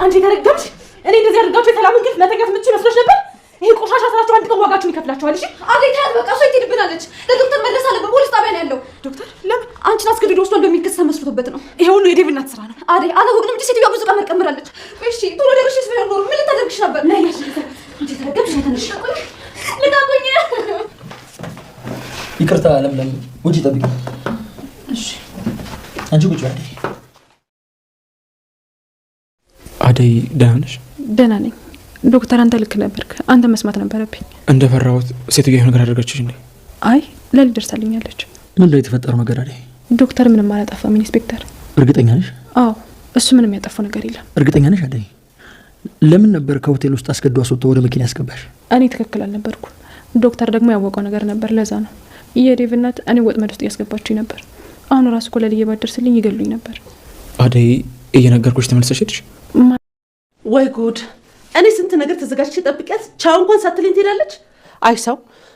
አንቺ ተረጋግሽ። እኔ እንደዚህ አድርጋችሁ የሰላም እንቅልፍ መተኛት የምትችል መስሎሽ ነበር? ይሄ ቆሻሻ ስራችሁ አንድ ቀን ዋጋችሁን ይከፍላችኋል። እሺ አቤት ታያት በቃ እሷ ትሄድብናለች። ለዶክተር መለስ አለ በፖሊስ ጣቢያ ነው ያለው። ዶክተር ለምን አንቺን አስገድዶ ወስዷል በሚል ክስ ተመስርቶበት ነው። ይሄ ሁሉ የዴቭ እናት ስራ ነው። አደይ አላወቅንም እንጂ ሴትዮዋ ብዙ ቀመር ቀምራለች። እሺ ቶሎ ደርሽስ ቢሆን ኖሮ ምን ልታደርግሽ ነበር? ነይ ያሽ አንቺ ተረጋግሽ። ተነሽ ልታቆኝ። ይቅርታ ለምለም ውጪ ጠብቂ። እሺ አንቺ ቁጭ አደይ። አደይ ደህና ነሽ? ደህና ነኝ ዶክተር። አንተ ልክ ነበርክ። አንተ መስማት ነበረብኝ። እንደፈራሁት ሴትዮዋ የሆነ ነገር አደረገችሽ እንዴ? አይ ለሊት ደርሳልኛለች። ምንድነው የተፈጠረው ነገር አደይ? ዶክተር ምንም አላጠፋም ኢንስፔክተር። እርግጠኛ ነሽ? አዎ እሱ ምንም ያጠፋው ነገር የለም። እርግጠኛ ነሽ አደይ? ለምን ነበር ከሆቴል ውስጥ አስገድዶ አስወጥቶ ወደ መኪና ያስገባሽ? እኔ ትክክል አልነበርኩም። ዶክተር ደግሞ ያወቀው ነገር ነበር። ለዛ ነው የዴቭ እናት እኔ ወጥመድ ውስጥ እያስገባችኝ ነበር። አሁን ራሱ እኮ ለልዬ ባደርስልኝ ይገሉኝ ነበር። አደይ እየነገርኩሽ ተመልሰሽ ሄድሽ? ወይ ጉድ! እኔ ስንት ነገር ተዘጋጅቼ ጠብቂያት ቻው እንኳን ሳትለኝ ትሄዳለች። አይ ሰው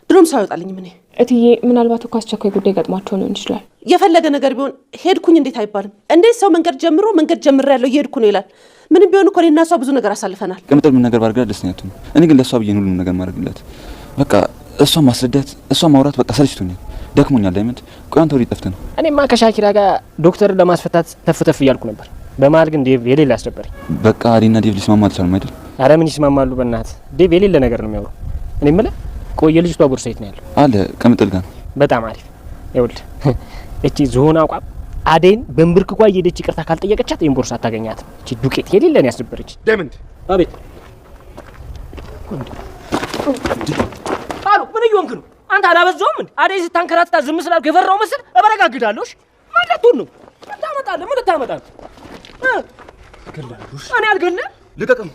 ድሮም ሰው አይወጣልኝም። እኔ እትዬ ምናልባት እኮ አስቸኳይ ጉዳይ ገጥሟቸው ሊሆን ይችላል። የፈለገ ነገር ቢሆን ሄድኩኝ እንዴት አይባልም። እንዴት ሰው መንገድ ጀምሬያለሁ እየሄድኩ ነው ይላል። ምንም ቢሆን እኮ እኔና እሷ ብዙ ነገር አሳልፈናል። ቅምጥል ምን ነገር ባርጋ ደስ ነው። እኔ ግን ለሷ ብዬ ሁሉንም ነገር ማድረግላት በቃ እሷ ማስረዳት እሷ ማውራት በቃ ሰልችቶኛል፣ ደክሞኛል። ዳይመንድ ቆይ አንተ ወዴት ጠፍተህ ነው? እኔማ ከሻኪራ ጋር ዶክተር ለማስፈታት ተፍተፍ እያልኩ ነበር። በመሀል ግን ዴቭ የሌለ አስደበረኝ። በቃ አዲና ዴቭ ሊስማማ አልቻሉም አይደል? አረ ምን ይስማማሉ በእናትህ። ዴቭ የሌለ ነገር ነው የሚያወሩ። እኔ የምልህ ቆይ የልጅቷ ቦርሳ የት ነው ያለው? አለ ቅምጥል ጋር። በጣም አሪፍ። ይኸውልህ እቺ ዝሆን አቋም አዴን በእንብርክኳ እየሄደች ይቅርታ ካልጠየቀቻት ይሄን ቦርሳ አታገኛትም። እቺ ዱቄት የሌለ ነው ያስደበረች። ዳይመንድ አቤት አሉ ምን እየሆንክ ነው አንተ? አላበዛውም እንዴ? አዴ ስታንከራታ ዝም ስላልኩ የፈራው መስል እበረጋግዳለሁ። ማለት ነው ምን ታመጣለህ? ምን ታመጣለህ? ገላሉሽ እኔ አልገለህ ልቀቅም።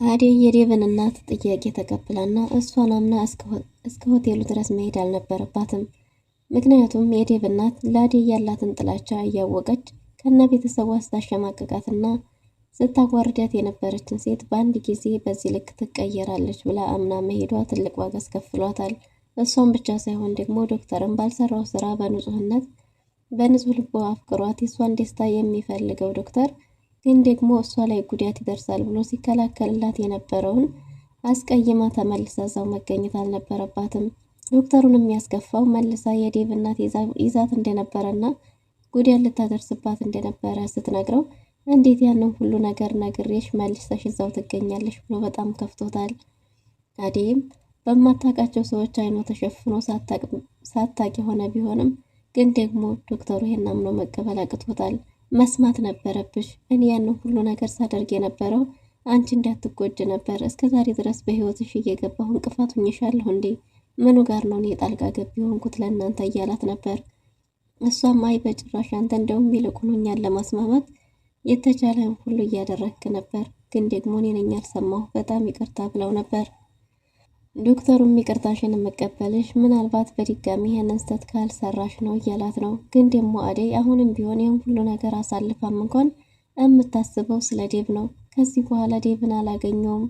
አደይ የዴቭን እናት ጥያቄ ተቀብላና እሷን አምና እስከ ሆቴሉ ድረስ መሄድ አልነበረባትም። ምክንያቱም የዴቭ እናት ለአደይ ያላትን ጥላቻ እያወቀች ከነ ቤተሰቧ ስታሸማቀቃትና ስታጓርዳት የነበረችን ሴት በአንድ ጊዜ በዚህ ልክ ትቀየራለች ብላ አምና መሄዷ ትልቅ ዋጋ አስከፍሏታል። እሷን ብቻ ሳይሆን ደግሞ ዶክተርን ባልሰራው ስራ በንጹህ ልቦ አፍቅሯት የእሷን ደስታ የሚፈልገው ዶክተር ግን ደግሞ እሷ ላይ ጉዳት ይደርሳል ብሎ ሲከላከልላት የነበረውን አስቀይማ ተመልሳ እዛው መገኘት አልነበረባትም። ዶክተሩን የሚያስከፋው መልሳ የዴቭ እናት ይዛት እንደነበረና ጉዳት ልታደርስባት እንደነበረ ስትነግረው እንዴት ያንን ሁሉ ነገር ነግሬሽ መልሰሽ እዛው ትገኛለሽ ብሎ በጣም ከፍቶታል። አደይም በማታውቃቸው ሰዎች አይኖ ተሸፍኖ ሳታቅ የሆነ ቢሆንም ግን ደግሞ ዶክተሩ ይሄን አምኖ መቀበል አቅቶታል። መስማት ነበረብሽ። እኔ ያንን ሁሉ ነገር ሳደርግ የነበረው አንቺ እንዳትጎጂ ነበር። እስከዛሬ ድረስ በህይወትሽ እየገባሁ እንቅፋት ሆኜሻለሁ እንዴ? ምኑ ጋር ነው እኔ ጣልቃ ገብ የሆንኩት ለእናንተ እያላት ነበር። እሷም አይ በጭራሽ አንተ እንደውም ይልቁን እኛን ለማስማማት የተቻለህን ሁሉ እያደረግክ ነበር፣ ግን ደግሞ እኔ ነኝ ያልሰማሁ፣ በጣም ይቅርታ ብለው ነበር። ዶክተሩም ይቅርታሽን የምቀበልሽ ምናልባት በድጋሚ ይሄንን ስህተት ካልሰራሽ ነው እያላት ነው። ግን ደግሞ አደይ አሁንም ቢሆን ይህን ሁሉ ነገር አሳልፋም እንኳን የምታስበው ስለ ዴቭ ነው። ከዚህ በኋላ ዴቭን አላገኘውም፣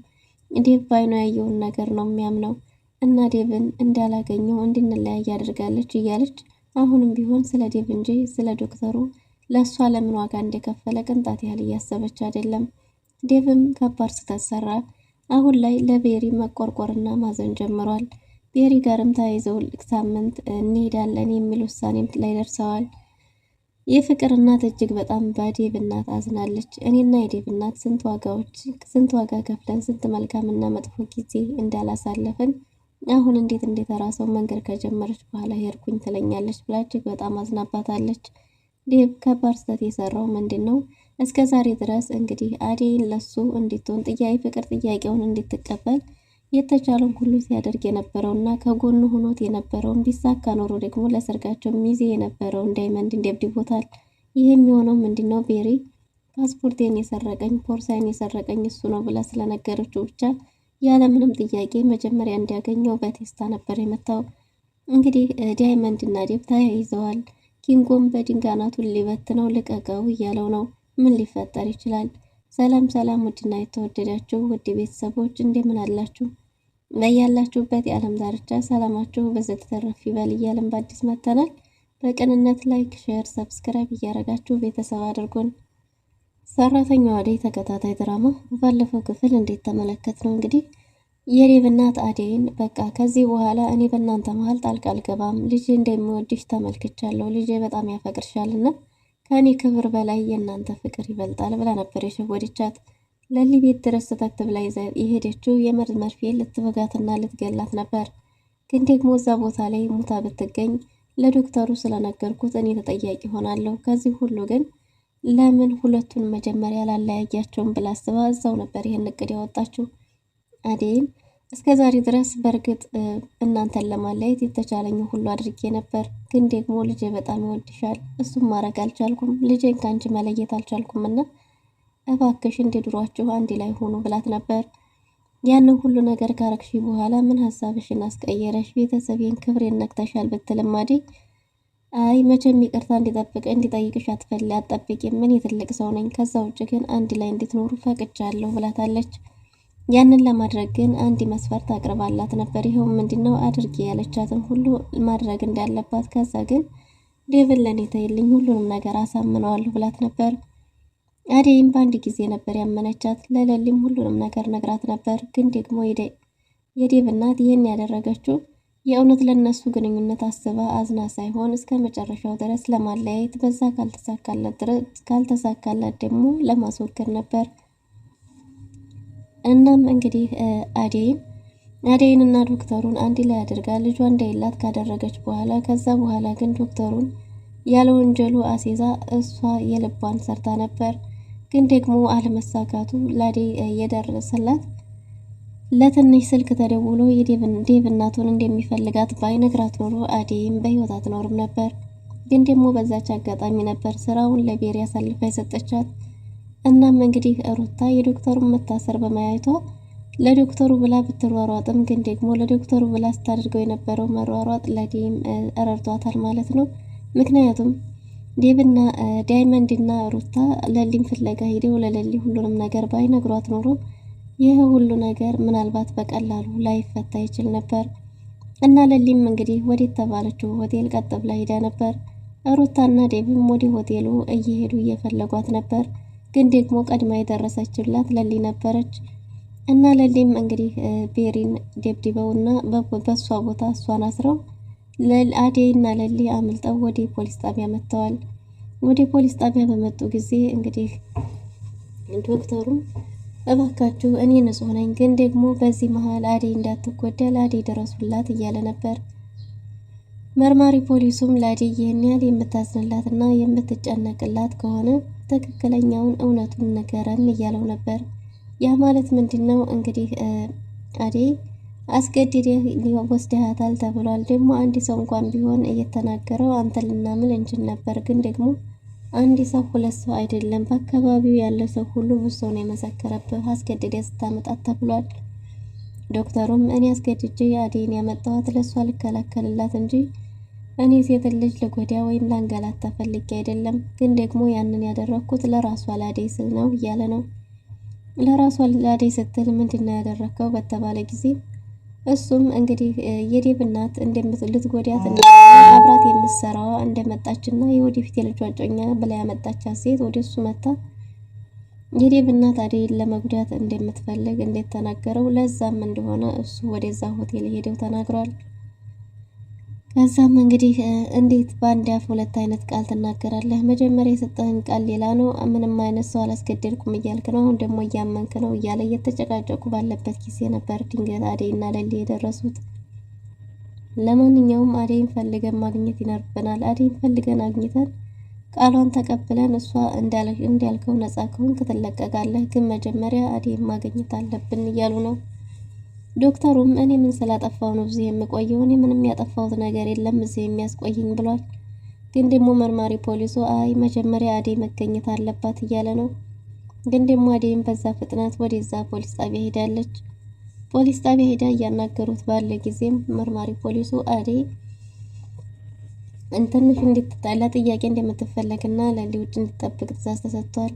ዴቭ ባይኖ ያየውን ነገር ነው የሚያምነው እና ዴቭን እንዳላገኘው እንድንለያይ ያደርጋለች እያለች አሁንም ቢሆን ስለ ዴቭ እንጂ ስለ ዶክተሩ ለእሷ ለምን ዋጋ እንደከፈለ ቅንጣት ያህል እያሰበች አይደለም። ዴቭም ከባድ ስህተት ሰራ። አሁን ላይ ለቤሪ መቆርቆርና ማዘን ጀምሯል። ቤሪ ጋርም ተያይዘው ሳምንት እንሄዳለን የሚል ውሳኔም ላይ ደርሰዋል። የፍቅር እናት እጅግ በጣም በዴቭ እናት አዝናለች። እኔና የዴቭ እናት ስንት ዋጋ ከፍለን ስንት መልካምና መጥፎ ጊዜ እንዳላሳለፍን አሁን እንዴት እንደተራሰው መንገድ ከጀመረች በኋላ ሄድኩኝ ትለኛለች ብላ እጅግ በጣም አዝናባታለች። ዴቭ ከባድ ስህተት የሰራው ምንድን ነው? እስከ ዛሬ ድረስ እንግዲህ አደይን ለሱ እንድትሆን ፍቅር ጥያቄውን እንድትቀበል የተቻለውን ሁሉ ሲያደርግ የነበረውና ከጎኑ ሆኖት የነበረውን ቢሳካ ኖሮ ደግሞ ለሰርጋቸው ሚዜ የነበረውን ዳይመንድ እንደብድቦታል። ይህ የሚሆነው ምንድነው? ቤሪ ፓስፖርቴን የሰረቀኝ ቦርሳዬን የሰረቀኝ እሱ ነው ብላ ስለነገረችው ብቻ ያለምንም ጥያቄ መጀመሪያ እንዲያገኘው በቴስታ ነበር የመታው። እንግዲህ ዳይመንድ እና ዴቭ ተያይዘዋል። ኪንጎም በድንጋናቱን ሊበትነው ልቀቀው እያለው ነው። ምን ሊፈጠር ይችላል? ሰላም ሰላም! ውድና የተወደዳችሁ ውድ ቤተሰቦች እንደምን አላችሁ? በያላችሁበት የዓለም ዳርቻ ሰላማችሁ በዘት ተረፍ ይበል እያልን በአዲስ መጥተናል። በቅንነት ላይክ፣ ሼር፣ ሰብስክራይብ እያደረጋችሁ ቤተሰብ አድርጉን። ሰራተኛዋ አደይ ተከታታይ ድራማ ባለፈው ክፍል እንዴት ተመለከት ነው እንግዲህ የዴቭ እናት አደይን በቃ ከዚህ በኋላ እኔ በእናንተ መሀል ጣልቃ አልገባም፣ ልጄ እንደሚወድሽ ተመልክቻለሁ፣ ልጄ በጣም ያፈቅርሻልና ከእኔ ክብር በላይ የእናንተ ፍቅር ይበልጣል ብላ ነበር የሸወደቻት። ለሊ ቤት ድረስ ስተት ብላ ይዛ የሄደችው የመርዝ መርፌ ልትወጋትና ልትገላት ነበር። ግን ደግሞ እዛ ቦታ ላይ ሙታ ብትገኝ ለዶክተሩ ስለነገርኩት እኔ ተጠያቂ ሆናለሁ። ከዚህ ሁሉ ግን ለምን ሁለቱን መጀመሪያ ላለያያቸውም ብላ አስባ እዛው ነበር ይህን እቅድ ያወጣችው። አደይም እስከ ዛሬ ድረስ በእርግጥ እናንተን ለማለየት የተቻለኝ ሁሉ አድርጌ ነበር፣ ግን ደግሞ ልጄ በጣም ይወድሻል፣ እሱም ማድረግ አልቻልኩም፣ ልጄን ከአንቺ መለየት አልቻልኩምና እባክሽ እንደ ድሯችሁ አንድ ላይ ሆኑ ብላት ነበር። ያንን ሁሉ ነገር ካረግሽ በኋላ ምን ሀሳብሽን አስቀየረሽ? ቤተሰቤን ክብሬን ነክተሻል ብትልም አደይ አይ መቼም ይቅርታ እንዲጠይቅሽ አትጠብቂም፣ ምን የትልቅ ሰው ነኝ፣ ከዛ ውጭ ግን አንድ ላይ እንድትኖሩ ፈቅጃለሁ ብላታለች። ያንን ለማድረግ ግን አንድ መስፈርት አቅርባላት ነበር። ይኸው ምንድነው? አድርጌ ያለቻትን ሁሉ ማድረግ እንዳለባት፣ ከዛ ግን ዴቭን ለኔ ተይልኝ፣ ሁሉንም ነገር አሳምነዋለሁ ብላት ነበር። አደይም በአንድ ጊዜ ነበር ያመነቻት። ለለሊም ሁሉንም ነገር ነግራት ነበር። ግን ደግሞ የዴቭ እናት ይህን ያደረገችው የእውነት ለነሱ ግንኙነት አስባ አዝና ሳይሆን እስከ መጨረሻው ድረስ ለማለያየት፣ በዛ ካልተሳካላት ደግሞ ለማስወገድ ነበር። እናም እንግዲህ አደይንና ዶክተሩን አንድ ላይ አድርጋ ልጇ እንዳይላት ካደረገች በኋላ ከዛ በኋላ ግን ዶክተሩን ያለ ወንጀሉ አሴዛ እሷ የልቧን ሰርታ ነበር። ግን ደግሞ አለመሳካቱ ለአደይ የደረሰላት ለትንሽ ስልክ ተደውሎ የዴቭ እናቱን እንደሚፈልጋት ባይነግራት ኖሮ አደይም በህይወት አትኖርም ነበር። ግን ደግሞ በዛች አጋጣሚ ነበር ስራውን ለቤሪ አሳልፋ የሰጠቻት። እናም እንግዲህ ሩታ የዶክተሩን መታሰር በማየቷ ለዶክተሩ ብላ ብትሯሯጥም ግን ደግሞ ለዶክተሩ ብላ ስታደርገው የነበረው መሯሯጥ ለአደይም ረድቷታል ማለት ነው። ምክንያቱም ዴቭና ዳይመንድና ሩታ ለሊም ፍለጋ ሄደው ለለሊ ሁሉንም ነገር ባይነግሯት ኖሮ ይህ ሁሉ ነገር ምናልባት በቀላሉ ላይፈታ ይችል ነበር። እና ለሊም እንግዲህ ወደ ተባለችው ሆቴል ቀጥ ብላ ሄዳ ነበር። ሩታና ዴቭም ወደ ሆቴሉ እየሄዱ እየፈለጓት ነበር። ግን ደግሞ ቀድማ የደረሰችላት ለሊ ነበረች። እና ለሊም እንግዲህ ቤሪን ደብድበውና በሷ ቦታ እሷን አስረው አደይና ለሊ አምልጠው ወደ ፖሊስ ጣቢያ መጥተዋል። ወደ ፖሊስ ጣቢያ በመጡ ጊዜ እንግዲህ ዶክተሩም እባካችሁ እኔ ንጹህ ነኝ፣ ግን ደግሞ በዚህ መሀል አደይ እንዳትጎዳ ለአደይ ድረሱላት እያለ ነበር። መርማሪ ፖሊሱም ለአደይ ይህን ያህል የምታዝንላትና የምትጨነቅላት ከሆነ ትክክለኛውን እውነቱን ንገረን እያለው ነበር። ያ ማለት ምንድነው? እንግዲህ አደይ አስገድደህ ወስደሃታል ተብሏል። ደግሞ አንድ ሰው እንኳን ቢሆን እየተናገረው አንተ ልናምን እንችል ነበር። ግን ደግሞ አንድ ሰው ሁለት ሰው አይደለም፣ በአካባቢው ያለ ሰው ሁሉ ብዙ ሰው ነው የመሰከረብህ አስገድደህ ስታመጣት ተብሏል። ዶክተሩም እኔ አስገድጄ አደይን ያመጣኋት ለሷ ልከላከልላት እንጂ እኔ ሴት ልጅ ለጎዳ ወይም ላንገላታ ፈልጌ አይደለም። ግን ደግሞ ያንን ያደረኩት ለራሷ ለአደይ ስል ነው እያለ ነው። ለራሷ ለአደይ ስትል ምንድነው ያደረከው በተባለ ጊዜ እሱም እንግዲህ የዴቭ እናት ልትጎዳት አብራት የምትሰራዋ እንደመጣችና የወደፊት የልጇ ጮኛ ብላ ያመጣቻት ሴት ወደ እሱ መታ የዴቭ እናት አደይን ለመጉዳት እንደምትፈልግ እንዴት ተናገረው። ለዛም እንደሆነ እሱ ወደዛ ሆቴል ሄደው ተናግሯል። ከዛም እንግዲህ እንዴት በአንድ አፍ ሁለት አይነት ቃል ትናገራለህ? መጀመሪያ የሰጠህን ቃል ሌላ ነው፣ ምንም አይነት ሰው አላስገደልኩም እያልክ ነው፣ አሁን ደግሞ እያመንክ ነው እያለ እየተጨቃጨቁ ባለበት ጊዜ ነበር ድንገት አደይና ለሊ የደረሱት። ለማንኛውም አደይን ፈልገን ማግኘት ይኖርብናል። አደይን ፈልገን አግኝተን ቃሏን ተቀብለን እሷ እንዳልከው ነጻ ከሆንክ ትለቀቃለህ፣ ግን መጀመሪያ አደይን ማግኘት አለብን እያሉ ነው። ዶክተሩም እኔ ምን ስላጠፋው ነው እዚህ የምቆየው? እኔ ምንም ያጠፋሁት ነገር የለም እዚህ የሚያስቆይኝ ብሏል። ግን ደግሞ መርማሪ ፖሊሱ አይ መጀመሪያ አደይ መገኘት አለባት እያለ ነው። ግን ደግሞ አደይም በዛ ፍጥነት ወደዛ ፖሊስ ጣቢያ ሄዳለች። ፖሊስ ጣቢያ ሄዳ እያናገሩት ባለ ጊዜም መርማሪ ፖሊሱ አደይ ትንሽ እንድትጣላ ጥያቄ እንደምትፈለግና ለሊ ውጭ እንድትጠብቅ ትእዛዝ ተሰጥቷል።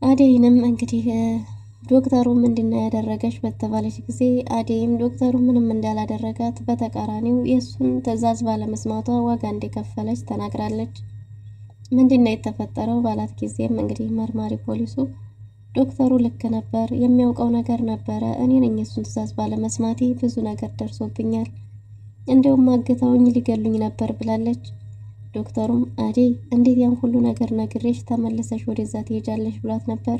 አደይንም እንግዲህ ዶክተሩ ምንድነው ያደረገሽ በተባለች ጊዜ አደይም ዶክተሩ ምንም እንዳላደረጋት በተቃራኒው የእሱን ትዕዛዝ ባለመስማቷ ዋጋ እንደከፈለች ተናግራለች። ምንድነው የተፈጠረው ባላት ጊዜም እንግዲህ መርማሪ ፖሊሱ ዶክተሩ ልክ ነበር፣ የሚያውቀው ነገር ነበረ። እኔ ነኝ የእሱን ትዕዛዝ ባለመስማቴ ብዙ ነገር ደርሶብኛል፣ እንደውም አግተውኝ ሊገሉኝ ነበር ብላለች። ዶክተሩም አደይ እንዴት ያን ሁሉ ነገር ነግሬሽ ተመልሰሽ ወደዛ ትሄጃለሽ ብሏት ነበር።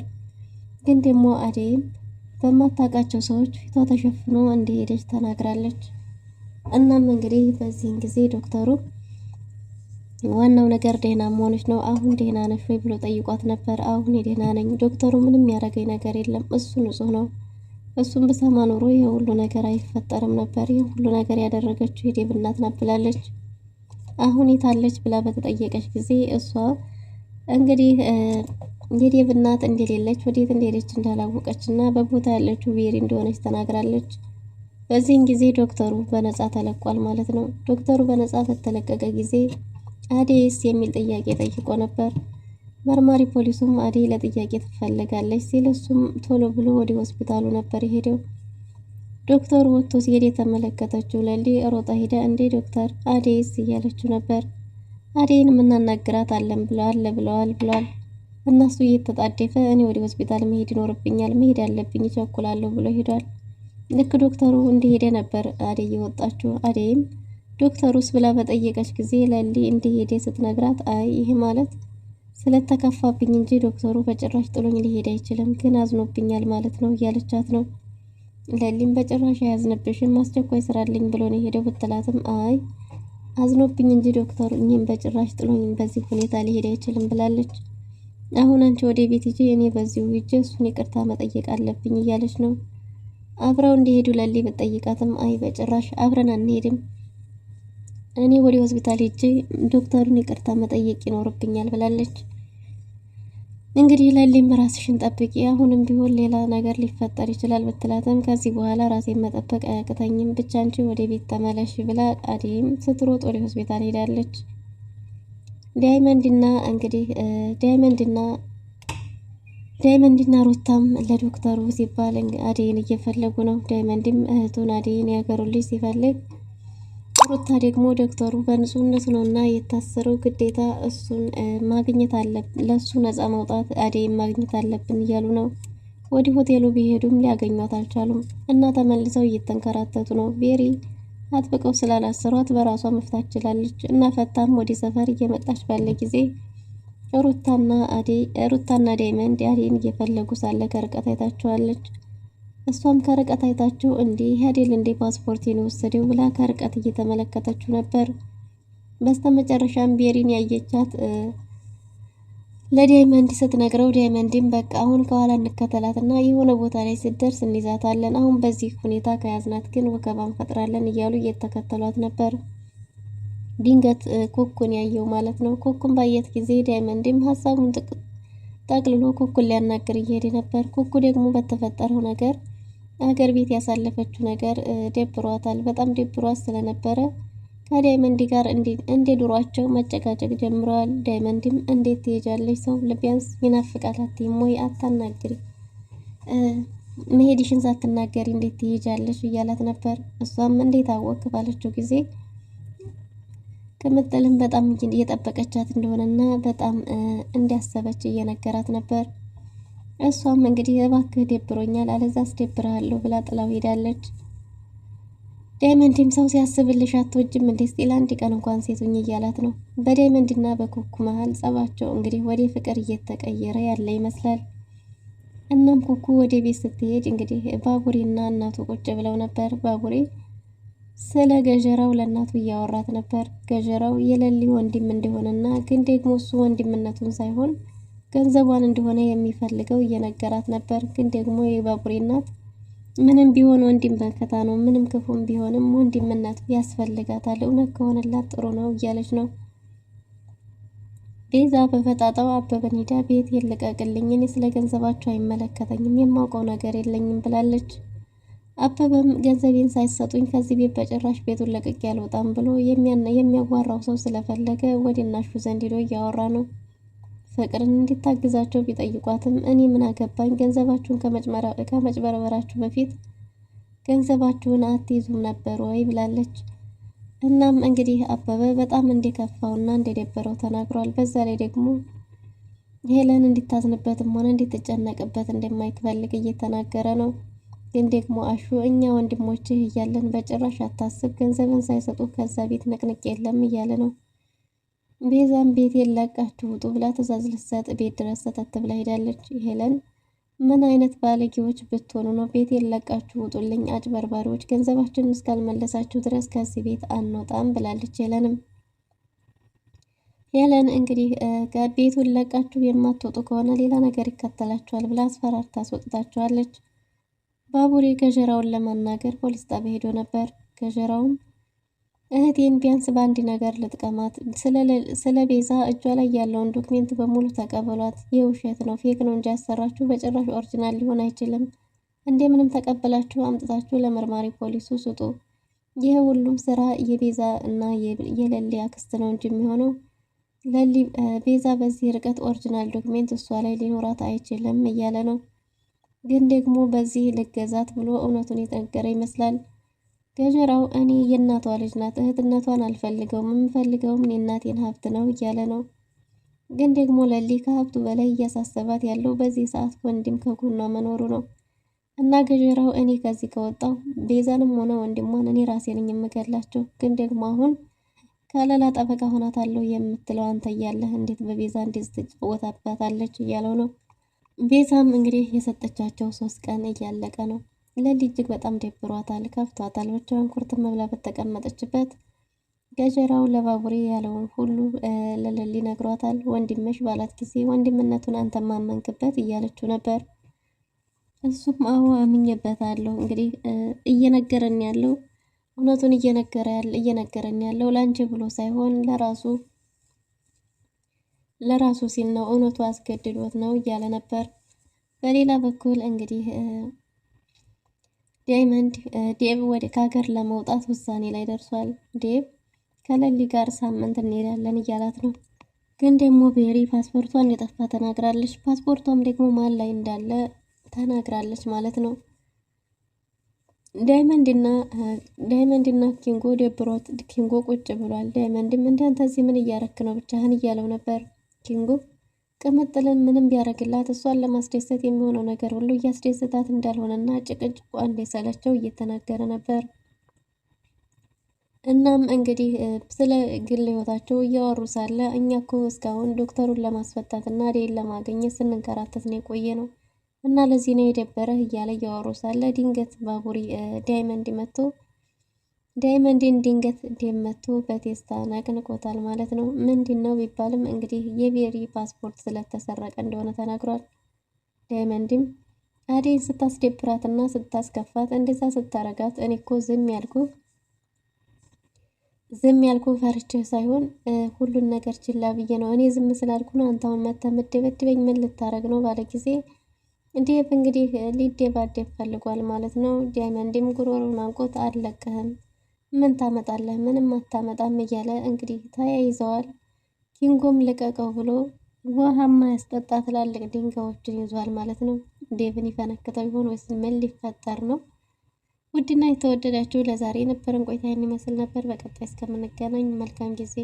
ግን ደግሞ አደይም በማታውቃቸው ሰዎች ፊቷ ተሸፍኖ እንደሄደች ተናግራለች። እናም እንግዲህ በዚህን ጊዜ ዶክተሩ ዋናው ነገር ደህና መሆንሽ ነው፣ አሁን ደህና ነሽ ወይ ብሎ ጠይቋት ነበር። አሁን ደህና ነኝ ዶክተሩ፣ ምንም ያደረገኝ ነገር የለም፣ እሱ ንጹህ ነው። እሱም ብሰማ ኖሮ ይሄ ሁሉ ነገር አይፈጠርም ነበር። ይሄ ሁሉ ነገር ያደረገችው የዴቭ እናት ናት ብላለች። አሁን የታለች ብላ በተጠየቀች ጊዜ እሷ እንግዲህ የዴቭ እናት እንደሌለች ወዴት እንደሄደች እንዳላወቀች እና በቦታ ያለችው ቤሪ እንደሆነች ተናግራለች። በዚህን ጊዜ ዶክተሩ በነጻ ተለቋል ማለት ነው። ዶክተሩ በነጻ በተለቀቀ ጊዜ አደይስ የሚል ጥያቄ ጠይቆ ነበር። መርማሪ ፖሊሱም አደይ ለጥያቄ ትፈልጋለች ሲል እሱም ቶሎ ብሎ ወደ ሆስፒታሉ ነበር የሄደው። ዶክተሩ ወጥቶ ሲሄድ የተመለከተችው ለሊ ሮጣ ሄዳ እንዴ ዶክተር አደይስ እያለችው ነበር። አደይን የምናናግራት አለን ብለዋል እነሱ እየተጣደፈ እኔ ወደ ሆስፒታል መሄድ ይኖርብኛል፣ መሄድ ያለብኝ እቸኩላለሁ ብሎ ሄዷል። ልክ ዶክተሩ እንደሄደ ነበር አደይ የወጣችው። አደይም ዶክተሩስ ብላ በጠየቀች ጊዜ ለሊ እንደሄደ ስትነግራት አይ ይሄ ማለት ስለተከፋብኝ እንጂ ዶክተሩ በጭራሽ ጥሎኝ ሊሄድ አይችልም፣ ግን አዝኖብኛል ማለት ነው እያለቻት ነው። ለሊም በጭራሽ አያዝንብሽም፣ አስቸኳይ ስራልኝ ብሎ ነው የሄደው ብትላትም አይ አዝኖብኝ እንጂ ዶክተሩ እኔም በጭራሽ ጥሎኝ በዚህ ሁኔታ ሊሄድ አይችልም ብላለች። አሁን አንቺ ወደ ቤት ሂጂ፣ እኔ በዚሁ ሂጂ እሱን ይቅርታ መጠየቅ አለብኝ እያለች ነው። አብረው እንዲሄዱ ለሊ ብትጠይቃትም አይ በጭራሽ አብረን አንሄድም፣ እኔ ወደ ሆስፒታል ሂጂ ዶክተሩን ይቅርታ መጠየቅ ይኖርብኛል ብላለች። እንግዲህ ለሊም ራስሽን ጠብቂ፣ አሁንም ቢሆን ሌላ ነገር ሊፈጠር ይችላል ብትላትም ከዚህ በኋላ ራሴን መጠበቅ አያቅተኝም፣ ብቻ አንቺ ወደ ቤት ተመለሽ ብላ አደይም ስትሮጥ ወደ ሆስፒታል ሄዳለች። ዳይመንድና ሩታም ለዶክተሩ ሲባል አደይን እየፈለጉ ነው። ዳይመንድም እህቱን አደይን ያገሩን ልጅ ሲፈልግ፣ ሩታ ደግሞ ዶክተሩ በንጹህነት ነውና የታሰረው ግዴታ እሱን ማግኘት አለብን፣ ለሱ ነፃ መውጣት አደይን ማግኘት አለብን እያሉ ነው። ወደ ሆቴሉ ቢሄዱም ሊያገኟት አልቻሉም እና ተመልሰው እየተንከራተቱ ነው። ቤሪ አጥብቀው ስላላሰሯት በራሷ መፍታት ችላለች እና ፈታም ወደ ሰፈር እየመጣች ባለ ጊዜ ሩታና ዳይመንድ አደይን እየፈለጉ ሳለ ከርቀት አይታቸዋለች። እሷም ከርቀት አይታቸው እንዲህ አይደል እንደ ፓስፖርቴን የወሰደው ብላ ከርቀት እየተመለከተችው ነበር። በስተመጨረሻም ቤሪን ያየቻት ለዳይመንድ ስትነግረው ዳይመንድም በቃ አሁን ከኋላ እንከተላትና የሆነ ቦታ ላይ ስትደርስ እንይዛታለን፣ አሁን በዚህ ሁኔታ ከያዝናት ግን ወከባ እንፈጥራለን እያሉ እየተከተሏት ነበር። ድንገት ኮኩን ያየው ማለት ነው። ኮኩን ባየት ጊዜ ዳይመንድም ሀሳቡን ጠቅልሎ ኮኩን ሊያናግር እየሄደ ነበር። ኮኩ ደግሞ በተፈጠረው ነገር አገር ቤት ያሳለፈችው ነገር ደብሯታል። በጣም ደብሯት ስለነበረ ከዳይመንድ ጋር እንደ ድሯቸው መጨቃጨቅ ጀምረዋል። ዳይመንድም እንዴት ትሄጃለሽ? ሰው ቢያንስ ይናፍቃል አትይም ወይ? አታናግሪ፣ መሄድሽን ሳትናገሪ እንዴት ትሄጃለሽ እያላት ነበር። እሷም እንዴት አወቅ ባለችው ጊዜ ቅምጥልም በጣም እየጠበቀቻት እንደሆነና በጣም እንዲያሰበች እየነገራት ነበር። እሷም እንግዲህ እባክህ ደብሮኛል አለዛ አስደብርሃለሁ ብላ ጥላው ሄዳለች። ዳይመንድም ሰው ሲያስብልሽ አትወጅም እንዴ ስቲል አንድ ቀን እንኳን ሴቱኝ እያላት ነው። በዳይመንድና በኮኩ መሀል ጸባቸው እንግዲህ ወደ ፍቅር እየተቀየረ ያለ ይመስላል። እናም ኮኩ ወደ ቤት ስትሄድ እንግዲህ ባቡሬና እናቱ ቁጭ ብለው ነበር። ባቡሬ ስለ ገጀራው ለእናቱ እያወራት ነበር። ገጀራው የለሊ ወንድም እንደሆነና ግን ደግሞ እሱ ወንድምነቱን ሳይሆን ገንዘቧን እንደሆነ የሚፈልገው እየነገራት ነበር። ግን ደግሞ የባቡሬ እናት ምንም ቢሆን ወንድም በከታ ነው፣ ምንም ክፉም ቢሆንም ወንድምነቱ ያስፈልጋታል፣ እውነት ከሆነላት ጥሩ ነው እያለች ነው። ቤዛ በፈጣጣው አበበን ሄዳ ቤት ይልቀቅልኝ፣ እኔ ስለ ገንዘባቸው አይመለከተኝም፣ የማውቀው ነገር የለኝም ብላለች። አበበም ገንዘቤን ሳይሰጡኝ ከዚህ ቤት በጭራሽ ቤቱን ለቅቄ አልወጣም ብሎ የሚያዋራው ሰው ስለፈለገ ወደ እናሹ ዘንድ ሄዶ እያወራ ነው። ፍቅርን እንዲታግዛቸው ቢጠይቋትም እኔ ምን አገባኝ፣ ገንዘባችሁን ከመጭበርበራችሁ በፊት ገንዘባችሁን አትይዙም ነበር ወይ ብላለች። እናም እንግዲህ አበበ በጣም እንደከፋውና እንደደበረው ተናግሯል። በዛ ላይ ደግሞ ሄለን እንዲታዝንበትም ሆነ እንድትጨነቅበት እንደማይፈልግ እየተናገረ ነው። ግን ደግሞ አሹ እኛ ወንድሞችህ እያለን በጭራሽ አታስብ፣ ገንዘብን ሳይሰጡ ከዛ ቤት ንቅንቅ የለም እያለ ነው። ቤዛም ቤቴን ለቃችሁ ውጡ ብላ ትዕዛዝ ልትሰጥ ቤት ድረስ ሰተት ብላ ሄዳለች። ሄለን ምን አይነት ባለጌዎች ብትሆኑ ነው ቤቴን ለቃችሁ ውጡልኝ፣ አጭበርባሪዎች፣ ገንዘባችንን እስካልመለሳችሁ ድረስ ከዚህ ቤት አንወጣም ብላለች። ሄለን እንግዲህ ቤቱን ለቃችሁ የማትወጡ ከሆነ ሌላ ነገር ይከተላችኋል ብላ አስፈራርታ አስወጥታችኋለች። ባቡሬ ገጀራውን ለማናገር ፖሊስ ጣቢያ ሄዶ ነበር። ገጀራውም እህቴን ቢያንስ በአንድ ነገር ልጥቀማት፣ ስለ ቤዛ እጇ ላይ ያለውን ዶክሜንት በሙሉ ተቀበሏት፣ የውሸት ነው ፌክ ነው እንጂ ያሰራችሁ በጭራሽ ኦሪጂናል ሊሆን አይችልም፣ እንደምንም ተቀበላችሁ አምጥታችሁ ለመርማሪ ፖሊሱ ስጡ። ይህ ሁሉም ስራ የቤዛ እና የሌሊ አክስት ነው እንጂ የሚሆነው ቤዛ በዚህ ርቀት ኦሪጂናል ዶክሜንት እሷ ላይ ሊኖራት አይችልም እያለ ነው። ግን ደግሞ በዚህ ልገዛት ብሎ እውነቱን የተነገረ ይመስላል። ገጀራው እኔ የእናቷ ልጅ ናት፣ እህትነቷን አልፈልገውም፣ የምፈልገውም የእናቴን ሀብት ነው እያለ ነው። ግን ደግሞ ለሊ ከሀብቱ በላይ እያሳሰባት ያለው በዚህ ሰዓት ወንድም ከጎኗ መኖሩ ነው። እና ገጀራው እኔ ከዚህ ከወጣው ቤዛንም ሆነ ወንድሟን እኔ ራሴ ነኝ የምገላቸው። ግን ደግሞ አሁን ከለላ ጠበቃ ሆናታለሁ የምትለው አንተ እያለህ እንዴት በቤዛ እንደዚህ ትጫወታባታለች እያለው ነው። ቤዛም እንግዲህ የሰጠቻቸው 3 ቀን እያለቀ ነው። ለሊ እጅግ በጣም ደብሯታል፣ ከፍቷታል። ብቻዋን ኩርትም ብላ በተቀመጠችበት ገጀራው ለባቡሬ ያለውን ሁሉ ለለሊ ነግሯታል። ወንድምሽ ባላት ጊዜ ወንድምነቱን አንተ ማመንክበት እያለችው ነበር። እሱም አዎ አምኜበታለሁ። እንግዲህ እየነገረን ያለው እውነቱን እየነገረን ያለው ላንቺ ብሎ ሳይሆን ለራሱ ሲል ነው፣ እውነቱ አስገድዶት ነው እያለ ነበር። በሌላ በኩል እንግዲህ ዳይመንድ ዴቭ ወደ ከሀገር ለመውጣት ውሳኔ ላይ ደርሷል። ዴቭ ከለሊ ጋር ሳምንት እንሄዳለን እያላት ነው። ግን ደግሞ ቤሪ ፓስፖርቷ እንደጠፋ ተናግራለች። ፓስፖርቷም ደግሞ ማን ላይ እንዳለ ተናግራለች ማለት ነው። ዳይመንድና ኪንጎ ደብሮት ኪንጎ ቁጭ ብሏል። ዳይመንድም እንዳንተ እዚህ ምን እያረክ ነው ብቻህን እያለው ነበር። ኪንጎ ቅምጥልን ምንም ቢያደርግላት እሷን ለማስደሰት የሚሆነው ነገር ሁሉ እያስደሰታት እንዳልሆነና ጭቅጭቋ እንደሰለቸው እየተናገረ ነበር። እናም እንግዲህ ስለ ግል ህይወታቸው እያወሩ ሳለ እኛ እኮ እስካሁን ዶክተሩን ለማስፈታትና ዴን ለማግኘት ስንንከራተት ነው የቆየ ነው እና ለዚህ ነው የደበረህ እያለ እያወሩ ሳለ ድንገት ባቡሬ ዳይመንድን ድንገት እንደመቶ በቴስታ ነቅንቆታል ማለት ነው። ምንድን ነው ቢባልም እንግዲህ የቤሪ ፓስፖርት ስለተሰረቀ እንደሆነ ተናግሯል። ዳይመንድም አዴን ስታስደብራትና ስታስከፋት እንደዛ ስታረጋት እኔ እኮ ዝም ያልኩ ፈርቼህ ሳይሆን ሁሉን ነገር ችላ ብዬ ነው። እኔ ዝም ስላልኩ ነው አንተ አሁን መተህ የምትደበድበኝ ምን ልታረግ ነው ባለ ጊዜ ዴቭ እንግዲህ ሊደባደብ ፈልጓል ማለት ነው። ዳይመንድም ጉሮሮን አንቆት አልለቅህም፣ ምን ታመጣለህ? ምንም አታመጣም እያለ እንግዲህ ተያይዘዋል። ኪንጎም ልቀቀው ብሎ ውሃማ ያስጠጣ ትላልቅ ድንጋዮችን ይዟል ማለት ነው። ዴቭን ይፈነክተው ይሆን ወይስ ምን ሊፈጠር ነው? ውድና የተወደዳችሁ ለዛሬ የነበረን ቆይታ ይመስል ነበር። በቀጣይ እስከምንገናኝ መልካም ጊዜ